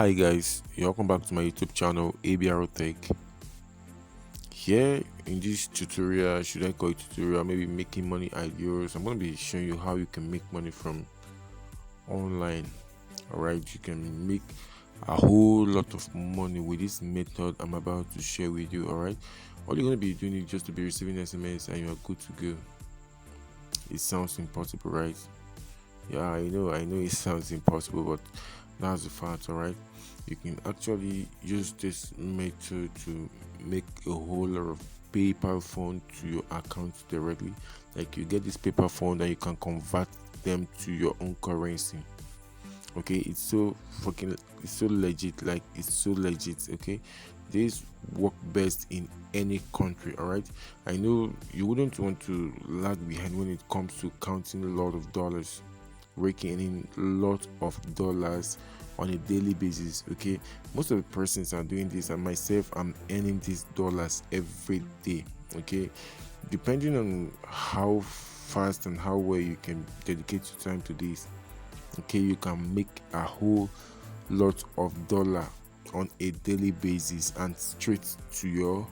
Hi guys, welcome back to my YouTube channel ABRO Tech. Here in this tutorial, should I call it tutorial, maybe making money ideas, I'm going to be showing you how you can make money from online. Alright, you can make a whole lot of money with this method I'm about to share with you. Alright, all you're going to be doing is just to be receiving SMS and you're good to go. It sounds impossible, right? Yeah, I know it sounds impossible, but that's the fact. All right, you can actually use this method to make a whole lot of PayPal fund to your account directly. Like you get this PayPal fund and you can convert them to your own currency. Okay, it's so legit. Like it's so legit. Okay, this work best in any country. All right, I know you wouldn't want to lag behind when it comes to counting a lot of dollars, raking in a lot of dollars on a daily basis. Okay, most of the persons are doing this, and myself, I'm earning these dollars every day. Okay, depending on how fast and how well you can dedicate your time to this, okay, you can make a whole lot of dollar on a daily basis and straight to your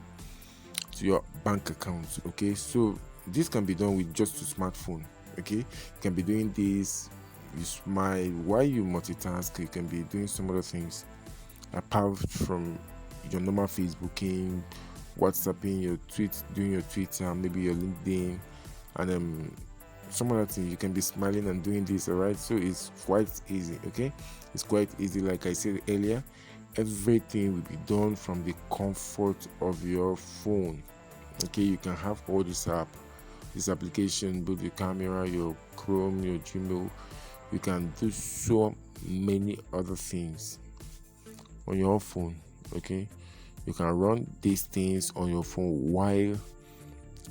bank account. Okay, so this can be done with just a smartphone. Okay, you can be doing this. You smile while you multitask. You can be doing some other things apart from your normal Facebooking, WhatsApping, your tweet, doing your Twitter, maybe your LinkedIn, and some other thing. You can be smiling and doing this. All right, so it's quite easy. Okay, it's quite easy. Like I said earlier, everything will be done from the comfort of your phone. Okay, you can have all this application, both your camera, your Chrome, your Gmail. You can do so many other things on your phone. Okay, you can run these things on your phone while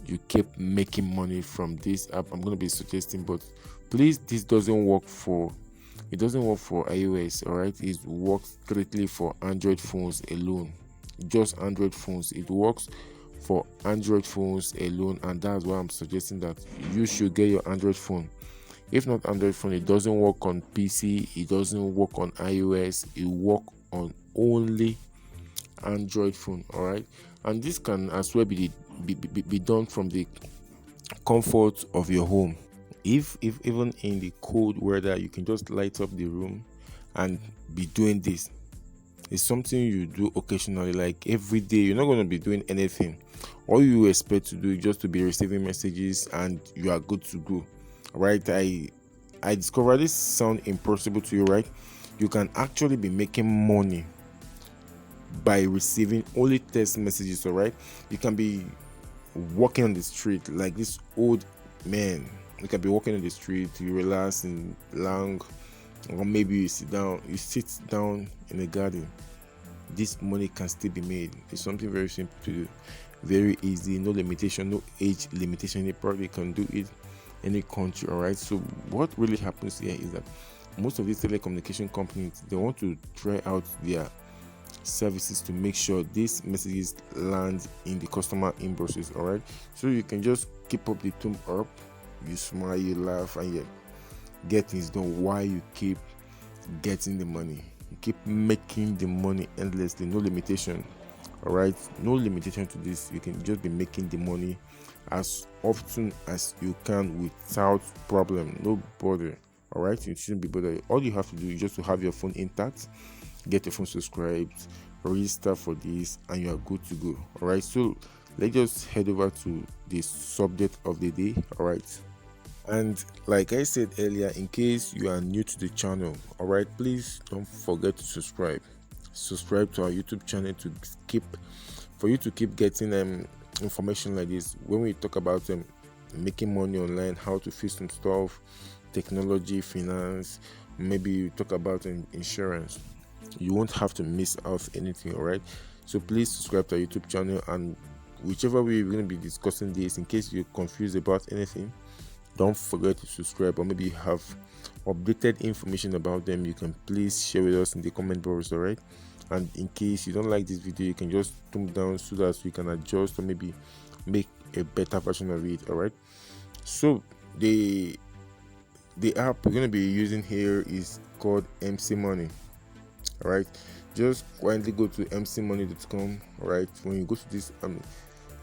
you keep making money from this app I'm going to be suggesting. But please, this doesn't work for it doesn't work for iOS. All right, it works strictly for Android phones alone. Just Android phones. It works for Android phones alone, and that's why I'm suggesting that you should get your Android phone. If not Android phone, it doesn't work on PC, it doesn't work on iOS, it work on only Android phone. All right, and this can as well be done from the comfort of your home. If even in the cold weather, you can just light up the room and be doing this. It's something you do occasionally, like every day. You're not going to be doing anything. All you expect to do is just to be receiving messages and you are good to go. Right? I discovered this sound impossible to you, right? You can actually be making money by receiving only text messages. All right, you can be walking on the street like this old man. You can be walking on the street, you relax in long, or maybe you sit down in a garden. This money can still be made. It's something very simple to do, very easy, no limitation, no age limitation. You probably can do it any country. All right, so what really happens here is that most of these telecommunication companies, they want to try out their services to make sure these messages land in the customer inboxes. All right, so you can just keep up the tone up, you smile, you laugh, and you get things done while you keep getting the money. You keep making the money endlessly, no limitation. All right, no limitation to this. You can just be making the money as often as you can without problem, no bother. All right, you shouldn't be bothered. All you have to do is just to have your phone intact, get your phone subscribed, register for this, and you are good to go. All right, so let's just head over to the subject of the day. All right, and like I said earlier, in case you are new to the channel, all right, please don't forget to subscribe to our YouTube channel to keep for you to keep getting information like this when we talk about making money online, how to fix some stuff, technology, finance, maybe you talk about insurance. You won't have to miss out anything. All right, so please subscribe to our YouTube channel, and whichever way we're going to be discussing this, in case you're confused about anything, don't forget to subscribe, or maybe you have updated information about them, you can please share with us in the comment box. All right, and in case you don't like this video, you can just thumb down so that we can adjust or maybe make a better version of it. All right, so the app we're going to be using here is called MC Money. All right, just kindly go to mcmoney.com. All right, when you go to this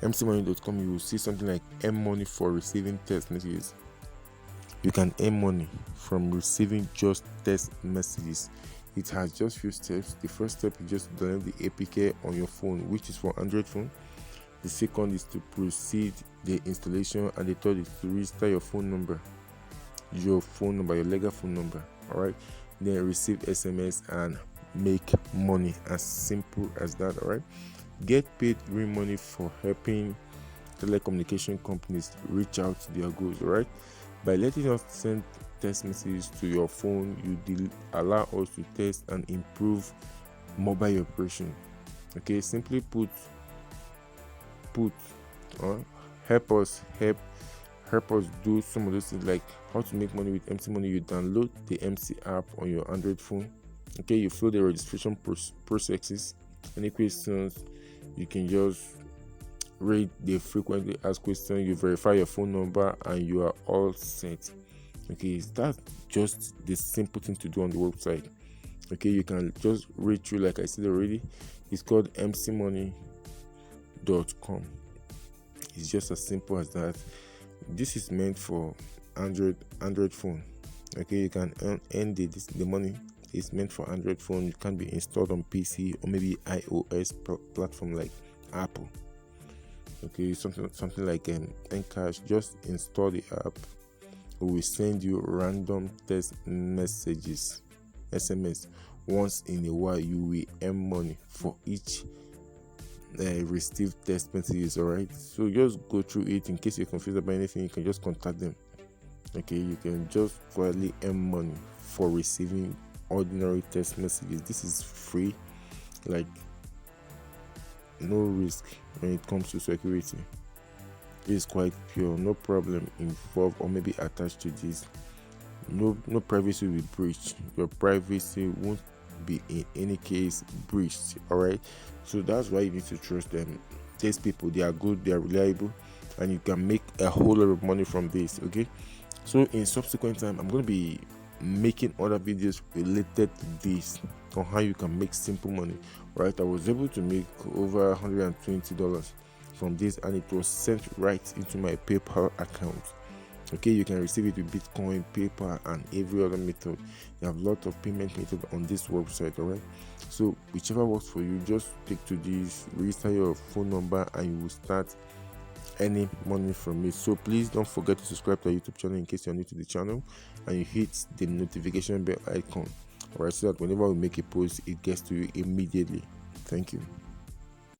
mcmoney.com, you will see something like earn money for receiving text messages. You can earn money from receiving just text messages. It has just few steps. The first step is just download the APK on your phone, which is for Android phone. The second is to proceed the installation, and the third is to register your phone number, your legal phone number. All right, then receive SMS and make money. As simple as that. All right, get paid real money for helping telecommunication companies reach out to their goals. All right, by letting us send text messages to your phone, you allow us to test and improve mobile operation. Okay, simply put help us do some of those things, like how to make money with MC Money. You download the MC app on your Android phone. Okay, you fill the registration processes. Any questions, you can just read the frequently asked questions, you verify your phone number, and you are all set. Okay, that's just the simple thing to do on the website. Okay, you can just read through, like I said already. It's called mcmoney.com. It's just as simple as that. This is meant for Android phone. Okay, you can earn the money. It's meant for Android phone. It can be installed on PC or maybe iOS platform like Apple. Okay, something like Encash. Just install the app. We will send you random text messages, SMS. Once in a while, you will earn money for each received text messages. All right, so just go through it. In case you're confused about anything, you can just contact them. Okay, you can just quietly earn money for receiving ordinary text messages. This is free, like no risk when it comes to security. It's quite pure, no problem involved or maybe attached to this. No privacy will be breached. Your privacy won't be in any case breached. All right, so that's why you need to trust them. These people, they are good, they are reliable, and you can make a whole lot of money from this. Okay, so in subsequent time, I'm going to be making other videos related to this, on how you can make simple money. Right, I was able to make over $120 from this, and it was sent right into my PayPal account. Okay, you can receive it with Bitcoin, PayPal, and every other method. You have a lot of payment methods on this website. All right, so whichever works for you, just take to this, register your phone number, and you will start earning money from it. So please don't forget to subscribe to our YouTube channel in case you're new to the channel, and you hit the notification bell icon. All right, so that whenever we make a post, it gets to you immediately. Thank you.